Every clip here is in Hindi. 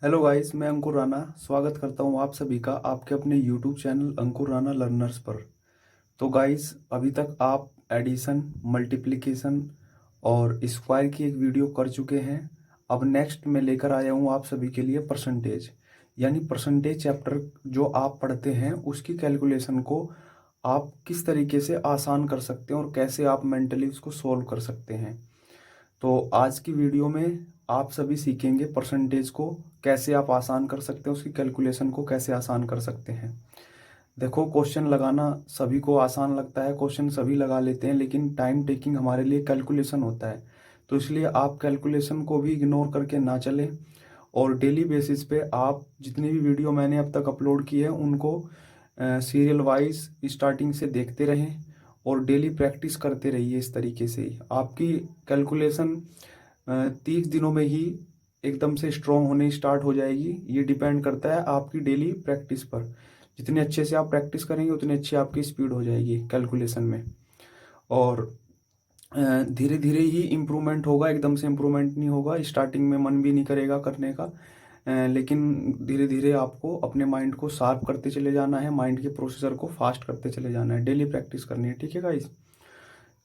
हेलो गाइस, मैं अंकुर राणा स्वागत करता हूं आप सभी का आपके अपने यूट्यूब चैनल अंकुर राणा लर्नर्स पर। तो गाइस, अभी तक आप एडिशन, मल्टीप्लिकेशन और स्क्वायर की एक वीडियो कर चुके हैं। अब नेक्स्ट मैं लेकर आया हूं आप सभी के लिए परसेंटेज, यानी परसेंटेज चैप्टर जो आप पढ़ते हैं उसकी कैलकुलेशन को आप किस तरीके से आसान कर सकते हैं और कैसे आप मेंटली उसको सोल्व कर सकते हैं। तो आज की वीडियो में आप सभी सीखेंगे परसेंटेज को कैसे आप आसान कर सकते हैं, उसकी कैलकुलेशन को कैसे आसान कर सकते हैं। देखो, क्वेश्चन लगाना सभी को आसान लगता है, क्वेश्चन सभी लगा लेते हैं, लेकिन टाइम टेकिंग हमारे लिए कैलकुलेशन होता है। तो इसलिए आप कैलकुलेशन को भी इग्नोर करके ना चलें और डेली बेसिस पे आप जितनी भी वीडियो मैंने अब तक अपलोड की है उनको सीरियल वाइज स्टार्टिंग से देखते रहें और डेली प्रैक्टिस करते रहिए। इस तरीके से ही आपकी कैलकुलेशन 30 दिनों में ही एकदम से स्ट्रॉन्ग होने स्टार्ट हो जाएगी। ये डिपेंड करता है आपकी डेली प्रैक्टिस पर। जितने अच्छे से आप प्रैक्टिस करेंगे उतनी अच्छी आपकी स्पीड हो जाएगी कैलकुलेशन में। और धीरे धीरे ही इम्प्रूवमेंट होगा, एकदम से इम्प्रूवमेंट नहीं होगा। स्टार्टिंग में मन भी नहीं करेगा करने का, लेकिन धीरे धीरे आपको अपने माइंड को शार्प करते चले जाना है, माइंड के प्रोसेसर को फास्ट करते चले जाना है, डेली प्रैक्टिस करनी है। ठीक है गाइस,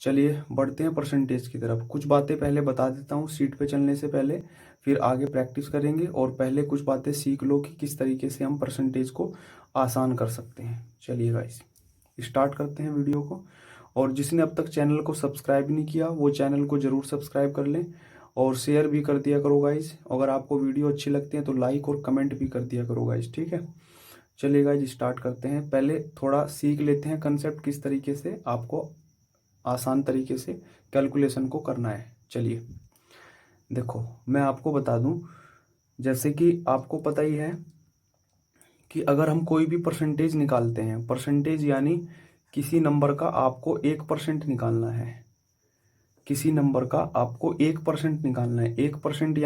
चलिए बढ़ते हैं परसेंटेज की तरफ। कुछ बातें पहले बता देता हूँ सीट पे चलने से पहले, फिर आगे प्रैक्टिस करेंगे। और पहले कुछ बातें सीख लो कि किस तरीके से हम परसेंटेज को आसान कर सकते हैं। चलिए गाइस, स्टार्ट करते हैं वीडियो को। और जिसने अब तक चैनल को सब्सक्राइब नहीं किया वो चैनल को ज़रूर सब्सक्राइब कर लें और शेयर भी कर दिया करो गाइस। अगर आपको वीडियो अच्छी लगती है तो लाइक और कमेंट भी कर दिया करो गाइस, ठीक है। चलिए गाइस, स्टार्ट करते हैं। पहले थोड़ा सीख लेते हैं कंसेप्ट, किस तरीके से आपको आसान तरीके से कैलकुलेशन को करना है। चलिए देखो, मैं आपको बता दूं, जैसे कि आपको पता ही है कि अगर हम कोई भी परसेंटेज निकालते हैं, परसेंटेज यानी किसी नंबर का आपको 1% निकालना है। किसी नंबर का आपको 1% निकालना है। 1%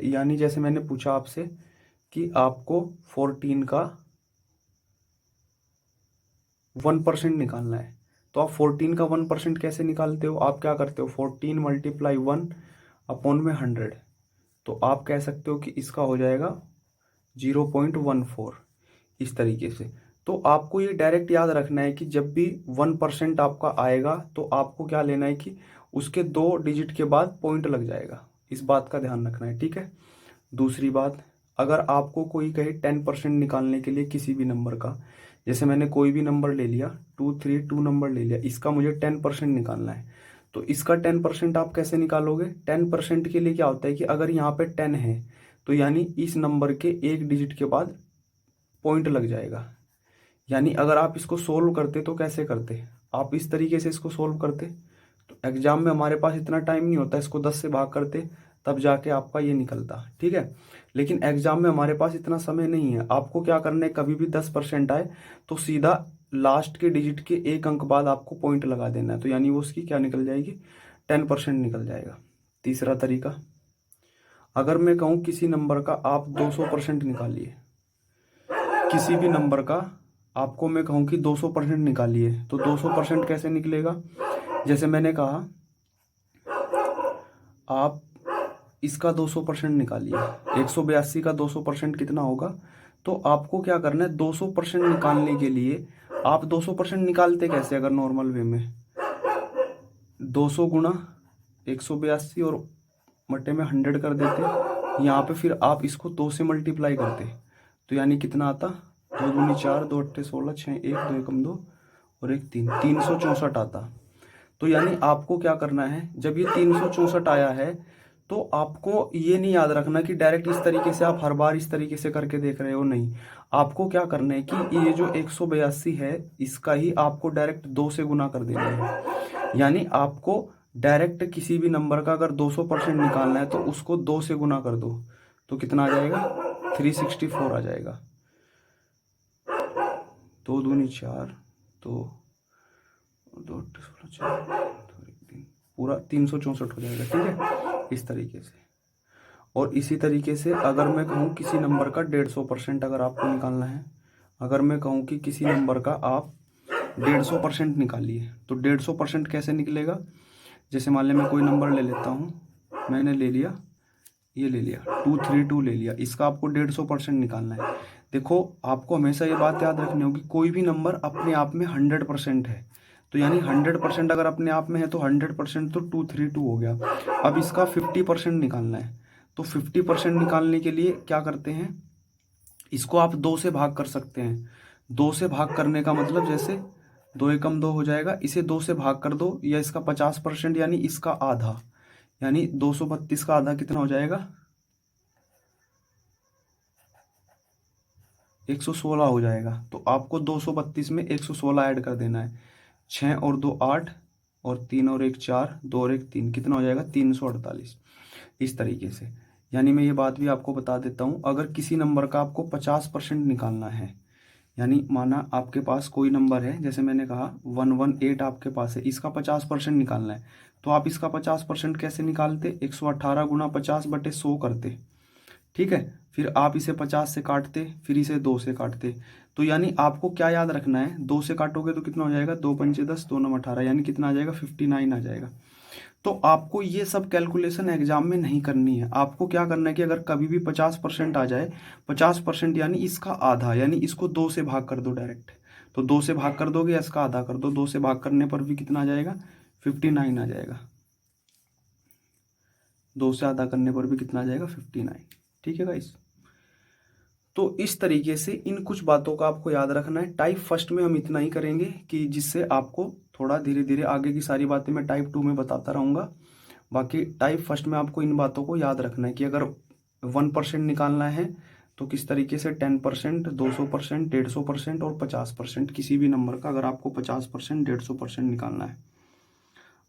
यानी जैसे मैंने पूछा आपसे कि आपको 14 का 1% निकालना है, तो आप 14 का 1% कैसे निकालते हो? आप क्या करते हो, 14 मल्टीप्लाई 1/100। तो आप कह सकते हो कि इसका हो जाएगा 0.14, इस तरीके से। तो आपको ये डायरेक्ट याद रखना है कि जब भी 1% आपका आएगा तो आपको क्या लेना है कि उसके 2 डिजिट के बाद पॉइंट लग जाएगा। इस बात का ध्यान रखना है, ठीक है। दूसरी बात, अगर आपको कोई कहे 10% निकालने के लिए किसी भी नंबर का, जैसे मैंने कोई भी नंबर ले लिया, 232 नंबर ले लिया, इसका मुझे 10% निकालना है। तो इसका 10% आप कैसे निकालोगे? 10% के लिए क्या होता है कि अगर यहाँ पे 10 है तो यानी इस नंबर के 1 डिजिट के बाद पॉइंट लग जाएगा। यानी अगर आप इसको सोल्व करते तो कैसे करते? आप इस तरीके से इसको सोल्व करते। तो एग्जाम में हमारे पास इतना टाइम नहीं होता, इसको 10 से भाग करते तब जाके आपका ये निकलता, ठीक है। लेकिन एग्जाम में हमारे पास इतना समय नहीं है। आपको क्या करना है, कभी भी 10% आए तो सीधा लास्ट के डिजिट के 1 अंक बाद आपको पॉइंट लगा देना है, तो यानी वो उसकी क्या निकल जाएगी, 10% निकल जाएगा। तीसरा तरीका, अगर मैं कहूँ किसी नंबर का आप 200% निकालिए, किसी भी नंबर का आपको मैं कहूँ कि 200% निकालिए, तो 200% कैसे निकलेगा? जैसे मैंने कहा आप इसका 200% निकालिए, 182 का 200% कितना होगा? तो आपको क्या करना है, 200% निकालने के लिए आप 200% निकालते कैसे? अगर नॉर्मल वे में 200 गुणा 182 और मट्टे में 100 कर देते, यहाँ पे फिर आप इसको 2 से मल्टीप्लाई करते, तो यानी कितना आता, 2 दूनी 4, 2 अट्ठे 16, 6 1, 2 एकम 2 और 1 3, 364 आता। तो यानी आपको क्या करना है, जब ये 364 आया है तो आपको ये नहीं याद रखना कि डायरेक्ट इस तरीके से आप हर बार इस तरीके से करके देख रहे हो, नहीं। आपको क्या करना है कि ये जो 182 है इसका ही आपको डायरेक्ट 2 से गुना कर देना है। यानी आपको डायरेक्ट किसी भी नंबर का अगर 200% निकालना है तो उसको 2 से गुना कर दो, तो कितना आ जाएगा, 364 आ जाएगा। 2 दूनी 4, तो 2 अट्ठे 16, 4 पूरा 364 हो जाएगा, ठीक है, इस तरीके से। और इसी तरीके से अगर मैं कहूँ किसी नंबर का 150% अगर आपको निकालना है, अगर मैं कहूँ कि किसी नंबर का आप 150% निकालिए, तो 150% कैसे निकलेगा? जैसे मान लें मैं कोई नंबर ले लेता हूँ, मैंने ले लिया ये ले लिया 232 ले लिया, इसका आपको 150% निकालना है। देखो आपको हमेशा ये बात याद रखनी होगी, कोई भी नंबर अपने आप में 100% है, तो यानी 100% अगर अपने आप में है तो 100% तो 232 हो गया। अब इसका 50% निकालना है, तो 50% निकालने के लिए क्या करते हैं, इसको आप 2 से भाग कर सकते हैं। 2 से भाग करने का मतलब जैसे 2 एकम 2 हो जाएगा, इसे 2 से भाग कर दो, या इसका 50% यानी इसका आधा, यानी 232 का आधा कितना हो जाएगा, 116 हो जाएगा। तो आपको 232 में 116 ऐड कर देना है। 6 और 2 8, और 3 और 1 4, 2 और 1 3, कितना हो जाएगा 348। इस तरीके से, यानी मैं ये बात भी आपको बता देता हूँ, अगर किसी नंबर का आपको 50% निकालना है, यानी माना आपके पास कोई नंबर है, जैसे मैंने कहा 118 आपके पास है, इसका 50% निकालना है, तो आप इसका 50% कैसे निकालते, 118 गुना 50/100 करते, ठीक है। फिर आप इसे 50 से काटते, फिर इसे 2 से काटते, तो यानी आपको क्या याद रखना है, 2 से काटोगे तो कितना हो जाएगा, 2 पंचे 10, 2 9 18, यानी कितना आ जाएगा 59 आ जाएगा। तो आपको ये सब कैलकुलेशन एग्जाम में नहीं करनी है। आपको क्या करना है कि अगर कभी भी 50% आ जाए, 50% यानी इसका आधा, यानी इसको 2 से भाग कर दो डायरेक्ट, तो 2 से भाग कर दोगे या इसका आधा कर दो, 2 से भाग करने पर भी कितना आ जाएगा 59 आ जाएगा। 2 से आधा करने पर भी कितना आ जाएगा 59, ठीक है गाइस। तो इस तरीके से इन कुछ बातों का आपको याद रखना है। टाइप फर्स्ट में हम इतना ही करेंगे कि जिससे आपको थोड़ा धीरे धीरे आगे की सारी बातें मैं टाइप 2 में बताता रहूँगा। बाकी टाइप फर्स्ट में आपको इन बातों को याद रखना है कि अगर 1% निकालना है तो किस तरीके से 10%, 200%, 150% और 50%, किसी भी नंबर का अगर आपको 50%, 150% निकालना है।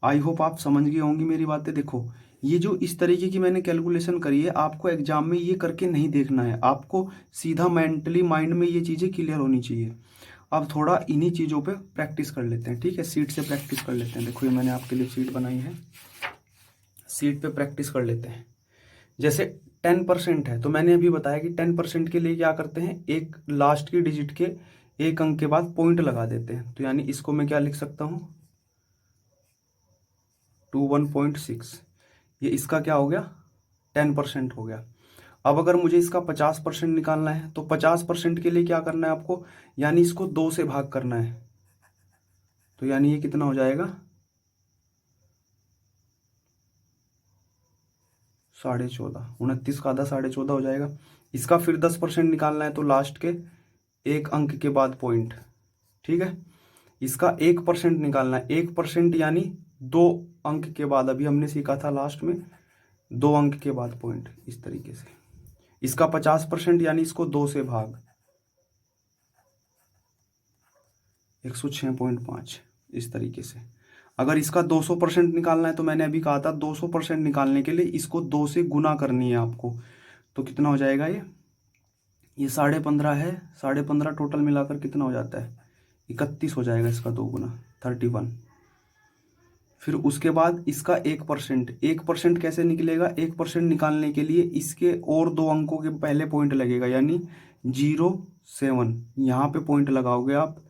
आई होप आप समझ गए होंगी मेरी बातें। देखो ये जो इस तरीके की मैंने कैलकुलेशन करी है, आपको एग्जाम में ये करके नहीं देखना है, आपको सीधा मेंटली माइंड में ये चीज़ें क्लियर होनी चाहिए। अब थोड़ा इन्हीं चीज़ों पे प्रैक्टिस कर लेते हैं, ठीक है, सीट से प्रैक्टिस कर लेते हैं। देखो ये मैंने आपके लिए सीट बनाई है, सीट पे प्रैक्टिस कर लेते हैं। जैसे 10% है, तो मैंने अभी बताया कि 10% के लिए क्या करते हैं, एक लास्ट की डिजिट के एक अंक के बाद पॉइंट लगा देते हैं, तो यानी इसको मैं क्या लिख सकता हूँ 21.6, ये इसका क्या हो गया 10% हो गया। अब अगर मुझे इसका 50% निकालना है तो 50% के लिए क्या करना है आपको, यानी इसको 2 से भाग करना है, तो यानी ये कितना हो जाएगा 14.5, 29 का आधा 14.5 हो जाएगा। इसका फिर 10% निकालना है, तो लास्ट के एक अंक के बाद पॉइंट, ठीक है। इसका 1% निकालना है, 1% यानी 2 अंक के बाद, अभी हमने सीखा था लास्ट में 2 अंक के बाद पॉइंट, इस तरीके से। इसका 50% यानी इसको 2 से भाग, 106.5, इस तरीके से। अगर इसका 200% निकालना है तो मैंने अभी कहा था 200% निकालने के लिए इसको 2 से गुना करनी है आपको, तो कितना हो जाएगा ये 15.5 है, 15.5 टोटल मिलाकर कितना हो जाता है 31 हो जाएगा, इसका 2 गुना 31। फिर उसके बाद इसका 1%, 1% कैसे निकलेगा, 1% निकालने के लिए इसके और 2 अंकों के पहले पॉइंट लगेगा, यानी 07, यहाँ पे पॉइंट लगाओगे आप,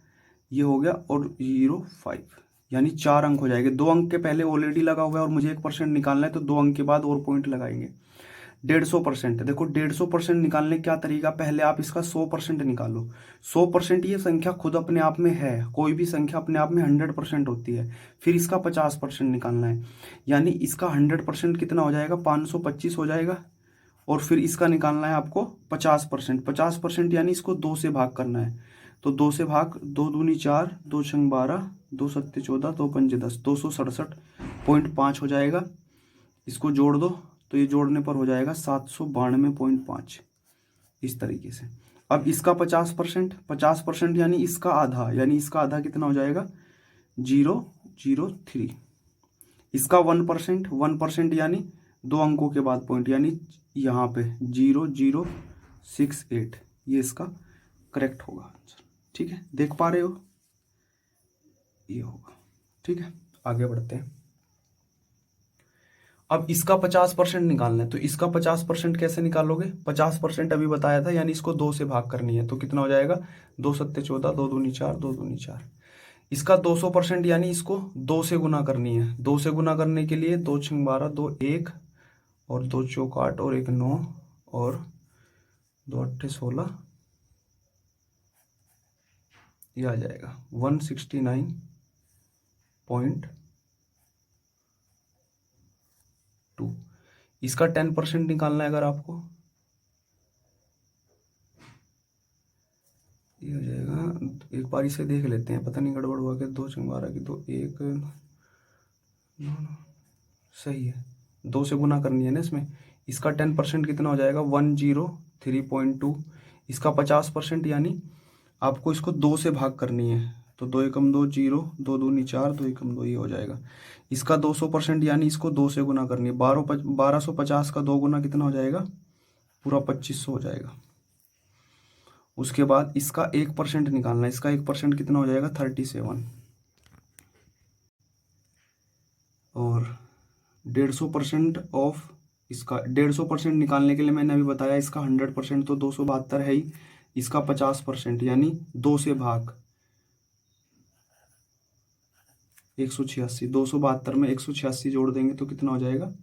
ये हो गया, और 05, यानी 4 अंक हो जाएंगे। 2 अंक के पहले ऑलरेडी लगा हुआ है और मुझे 1% निकालना है, तो 2 अंक के बाद और पॉइंट लगाएंगे। 150%, देखो 150% निकालने क्या तरीका, पहले आप इसका 100% निकालो। 100% ये संख्या खुद अपने आप में है, कोई भी संख्या अपने आप में 100% होती है। फिर इसका 50% निकालना है, यानी इसका 100% कितना हो जाएगा 525 हो जाएगा। और फिर इसका निकालना है आपको 50%, 50% यानी इसको 2 से भाग करना है, तो 2 से भाग, 2 दूनी 4, 2 छंग 12, 2 सत्ते 14, 2 पंजे 10, 267.5 हो जाएगा। इसको जोड़ दो तो ये जोड़ने पर हो जाएगा 792.5, इस तरीके से। अब इसका 50%, 50% यानी इसका आधा, यानी इसका आधा कितना हो जाएगा 003। इसका 1%, 1% यानी 2 अंकों के बाद पॉइंट, यानी यहाँ पे 0068, ये इसका करेक्ट होगा आंसर, ठीक है, देख पा रहे हो, ये होगा, ठीक है। आगे बढ़ते हैं। अब इसका 50% निकालना है, तो इसका 50% कैसे निकालोगे, 50% अभी बताया था, यानी इसको 2 से भाग करनी है, तो कितना हो जाएगा 2 सत्ते 14, 2 दूनी 4, 2 दूनी 4। इसका 200% यानी इसको 2 से गुना करनी है, 2 से गुना करने के लिए 2 छंग 12, 2 1 और 2 चौक 8 और 1 9 और 2 8 16, ये आ जाएगा 169.2। इसका 10% निकालना है अगर आपको, ये हो जाएगा, एक बार इसे देख लेते हैं, पता नहीं गड़बड़ हुआ कि 2 6 12 की तो 1 सही है, 2 से गुना करनी है ना इसमें। इसका 10% कितना हो जाएगा 103.2। इसका 50% यानी आपको इसको 2 से भाग करनी है, तो 2 एकम 2 0, 2 दूनी 4, 2 एकम 2, ये हो जाएगा। इसका 200% यानी इसको 2 से गुना करनी है, 1250 का 2 गुना कितना हो जाएगा, पूरा 2500 हो जाएगा। उसके बाद इसका 1% निकालना है, इसका 1% कितना हो जाएगा 37। और 150% ऑफ इसका 150% निकालने के लिए मैंने अभी बताया, इसका 100% तो 272 है ही, इसका 50% यानी 2 से भाग 186, 272 में 186 जोड़ देंगे तो कितना हो जाएगा,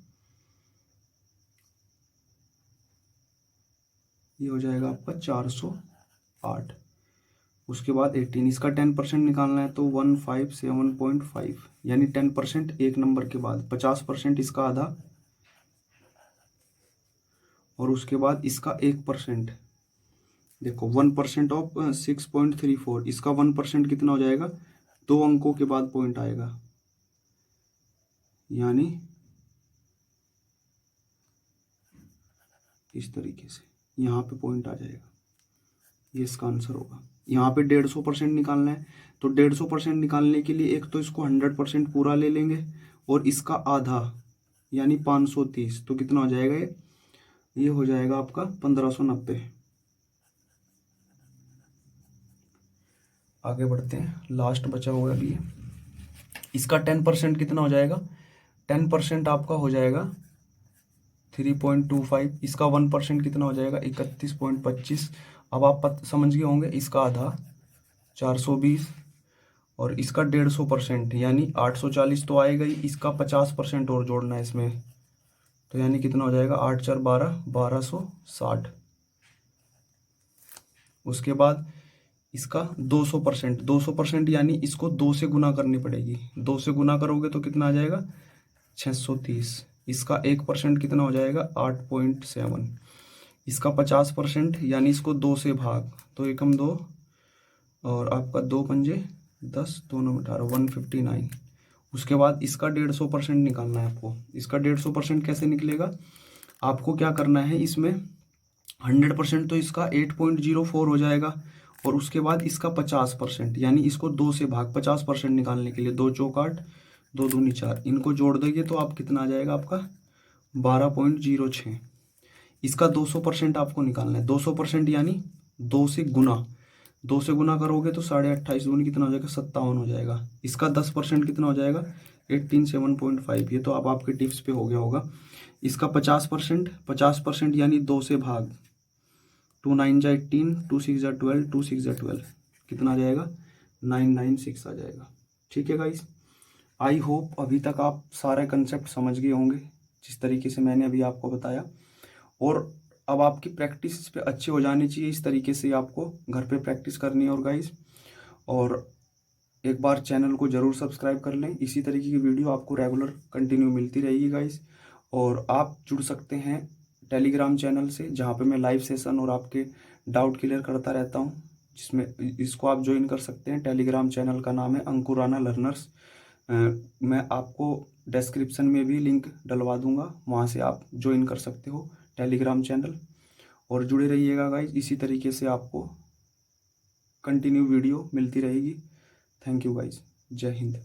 ये हो जाएगा आपका 408। उसके बाद 18, इसका 10% निकालना है तो 157.5 यानी 10% एक नंबर के बाद, 50% इसका आधा, और उसके बाद इसका 1%, देखो 1% ऑफ 6.34, इसका 1% कितना हो जाएगा, 2 अंकों के बाद पॉइंट आएगा, यानी इस तरीके से यहाँ पे पॉइंट आ जाएगा, ये इसका आंसर होगा। यहाँ पे 150% निकालना है, तो 150% निकालने के लिए एक तो इसको 100% पूरा ले लेंगे और इसका आधा यानी 530, तो कितना हो जाएगा ये हो जाएगा आपका 1590। आगे बढ़ते हैं, लास्ट बचा हुआ अभी, इसका 10% कितना हो जाएगा, 10% आपका हो जाएगा 3.25, इसका 1% कितना हो जाएगा 31.25। अब आप समझ गए होंगे, इसका आधा 420 और इसका 150% यानी 840 तो आएगा ही, इसका 50% और जोड़ना है इसमें, तो यानी कितना हो जाएगा 8 4 12, 1260। उसके बाद इसका 200% यानी इसको 2 से गुना करनी पड़ेगी, 2 से गुना करोगे तो कितना आ जाएगा 630। इसका 1% कितना हो जाएगा 8.7। इसका 50% यानी इसको 2 से भाग, तो एकम 2 और आपका 2 पंजे 10, 2 9 18, 159। उसके बाद इसका 150% निकालना है आपको। इसका 150% कैसे निकलेगा, आपको क्या करना है, इसमें 100% तो इसका 8.04 हो जाएगा, और उसके बाद इसका 50% यानी इसको 2 से भाग 50% निकालने के लिए 2 चौक 8, 2 दूनी 4, इनको जोड़ देंगे तो आप कितना आ जाएगा आपका 12.06। इसका 200% आपको निकालना है, 200% यानी 2 से गुना, 2 से गुना करोगे तो 28.5 दूनी कितना हो जाएगा 57 हो जाएगा। इसका 10% कितना हो जाएगा 187.5, ये तो अब आपके टिप्स पे हो गया होगा। इसका 50% यानी 2 से भाग, 2 9 जा 18, 2 6 जा 12, 2 6 जा 12, कितना आ जाएगा 996 आ जाएगा। ठीक है गाइस, आई होप अभी तक आप सारे कंसेप्ट समझ गए होंगे जिस तरीके से मैंने अभी आपको बताया, और अब आपकी प्रैक्टिस इस पे अच्छी हो जानी चाहिए, इस तरीके से आपको घर पे प्रैक्टिस करनी है। और गाइस, और एक बार चैनल को ज़रूर सब्सक्राइब कर लें, इसी तरीके की वीडियो आपको रेगुलर कंटिन्यू मिलती रहेगी गाइस। और आप जुड़ सकते हैं टेलीग्राम चैनल से, जहाँ पे मैं लाइव सेशन और आपके डाउट क्लियर करता रहता हूँ, जिसमें इसको आप ज्वाइन कर सकते हैं। टेलीग्राम चैनल का नाम है अंकुर राणा लर्नर्स। मैं आपको डिस्क्रिप्शन में भी लिंक डलवा दूंगा, वहाँ से आप ज्वाइन कर सकते हो टेलीग्राम चैनल। और जुड़े रहिएगा गाइज, इसी तरीके से आपको कंटिन्यू वीडियो मिलती रहेगी। थैंक यू गाइज, जय हिंद।